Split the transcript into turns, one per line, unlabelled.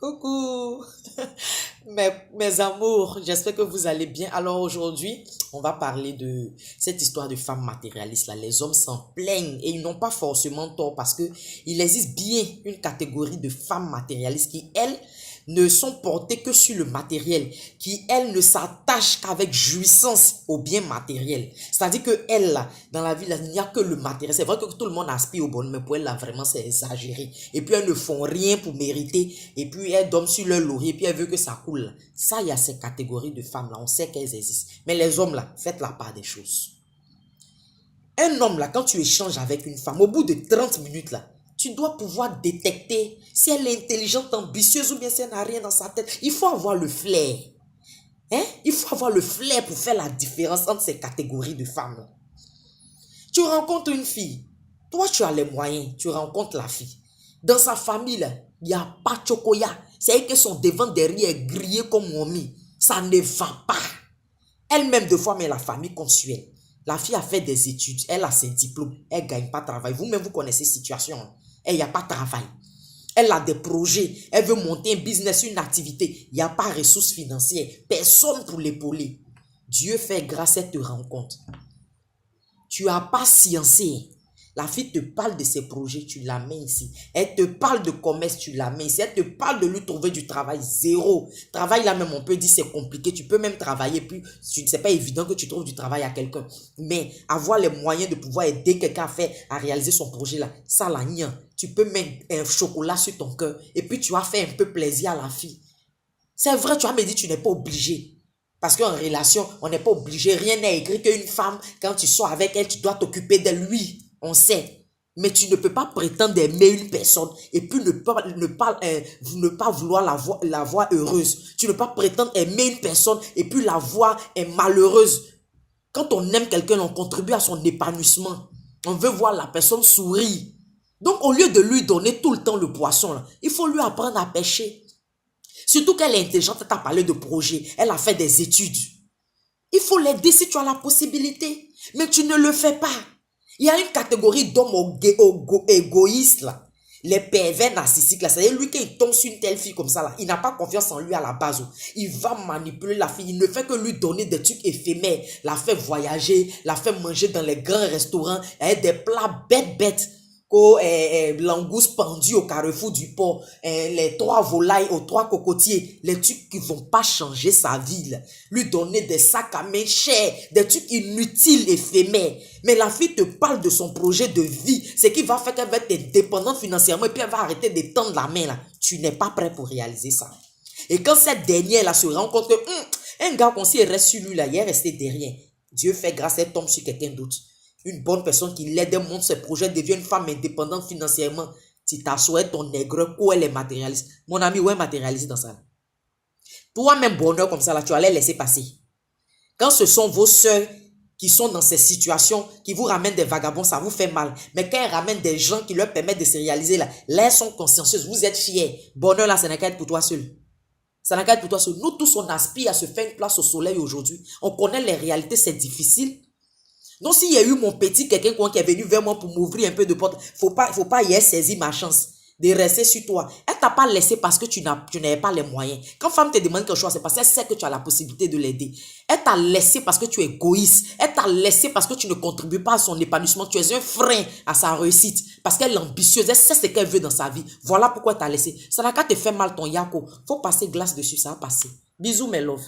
Coucou mes amours, j'espère que vous allez bien. Alors aujourd'hui, on va parler de cette histoire de femmes matérialistes là. Les hommes s'en plaignent et ils n'ont pas forcément tort parce que il existe bien une catégorie de femmes matérialistes qui, elles, ne sont portées que sur le matériel, qui, elles, ne s'attachent qu'avec jouissance au bien matériel. C'est-à-dire que elles, là, dans la vie, là, il n'y a que le matériel. C'est vrai que tout le monde aspire au bonheur, mais pour elles, là, vraiment, c'est exagéré. Et puis, elles ne font rien pour mériter. Et puis, elles dorment sur leur laurier, et puis elles veulent que ça coule. Ça, il y a ces catégories de femmes, là. On sait qu'elles existent. Mais les hommes, là, faites la part des choses. Un homme, là, quand tu échanges avec une femme, au bout de 30 minutes, là, tu dois pouvoir détecter si elle est intelligente, ambitieuse ou bien si elle n'a rien dans sa tête. Il faut avoir le flair. Hein? Il faut avoir le flair pour faire la différence entre ces catégories de femmes. Tu rencontres une fille. Toi, tu as les moyens. Tu rencontres la fille. Dans sa famille, il n'y a pas de chocoya. C'est que son devant derrière est grillé comme momie. Ça ne va pas. Elle-même, deux fois, mais la famille consuelle. La fille a fait des études. Elle a ses diplômes. Elle ne gagne pas de travail. Vous-même, vous connaissez cette situation. Elle n'y a pas de travail. Elle a des projets. Elle veut monter un business, une activité. Il n'y a pas de ressources financières. Personne pour l'épauler. Dieu fait grâce, elle te rencontre. Tu as pas sciencé. La fille te parle de ses projets, tu la mets ici. Elle te parle de commerce, tu la mets ici. Elle te parle de lui trouver du travail, zéro. Travail là même, on peut dire c'est compliqué. Tu peux même travailler, puis c'est pas évident que tu trouves du travail à quelqu'un. Mais avoir les moyens de pouvoir aider quelqu'un à réaliser son projet là, ça la nia. Tu peux mettre un chocolat sur ton cœur et puis tu as fait un peu plaisir à la fille. C'est vrai, tu as me dit tu n'es pas obligé. Parce qu'en relation, on n'est pas obligé. Rien n'est écrit qu'une femme, quand tu sors avec elle, tu dois t'occuper de lui. On sait. Mais tu ne peux pas prétendre aimer une personne et puis ne pas vouloir la voir heureuse. Tu ne peux pas prétendre aimer une personne et puis la voir malheureuse. Quand on aime quelqu'un, on contribue à son épanouissement. On veut voir la personne sourire. Donc, au lieu de lui donner tout le temps le poisson, là, il faut lui apprendre à pêcher. Surtout qu'elle est intelligente, elle t'a parlé de projet, elle a fait des études. Il faut l'aider si tu as la possibilité. Mais tu ne le fais pas. Il y a une catégorie d'hommes égoïstes là. Les pervers narcissiques là. C'est-à-dire lui quand il tombe sur une telle fille comme ça là, il n'a pas confiance en lui à la base. Il va manipuler la fille. Il ne fait que lui donner des trucs éphémères. La fait voyager, la fait manger dans les grands restaurants. Elle a des plats bêtes. Langouste pendu au carrefour du port, les 3 volailles aux 3 cocotiers, les trucs qui vont pas changer sa vie, là. Lui donner des sacs à main chers, des trucs inutiles, éphémères. Mais la fille te parle de son projet de vie, ce qui va faire qu'elle va être dépendante financièrement et puis elle va arrêter de tendre la main là. Tu n'es pas prêt pour réaliser ça. Et quand cette dernière là se rend compte que un gars qu'on s'y reste sur lui là, il est resté derrière. Dieu fait grâce, elle tombe sur quelqu'un d'autre. Une bonne personne qui l'aide, monte ses projets, devient une femme indépendante financièrement. Tu t'assois ton nègre, où elle est matérialiste. Mon ami, où est matérialiste dans ça? Toi-même, bonheur comme ça, là, tu allais laisser passer. Quand ce sont vos soeurs qui sont dans ces situations, qui vous ramènent des vagabonds, ça vous fait mal. Mais quand elles ramènent des gens qui leur permettent de se réaliser, là elles sont consciencieuses, vous êtes fiers. Bonheur, là, ça n'a qu'à être pour toi seul. Ça n'a qu'à être pour toi seul. Nous tous, on aspire à se faire une place au soleil aujourd'hui. On connaît les réalités, c'est difficile. Donc, s'il y a eu mon petit quelqu'un qui est venu vers moi pour m'ouvrir un peu de porte, faut pas y saisir ma chance de rester sur toi. Elle t'a pas laissé parce que tu n'avais pas les moyens. Quand femme te demande quelque chose, c'est parce qu'elle sait que tu as la possibilité de l'aider. Elle t'a laissé parce que tu es égoïste. Elle t'a laissé parce que tu ne contribues pas à son épanouissement. Tu es un frein à sa réussite. Parce qu'elle est ambitieuse. Elle sait ce qu'elle veut dans sa vie. Voilà pourquoi elle t'a laissé. Ça n'a qu'à te faire mal ton yako. Faut passer glace dessus, ça va passer. Bisous mes love.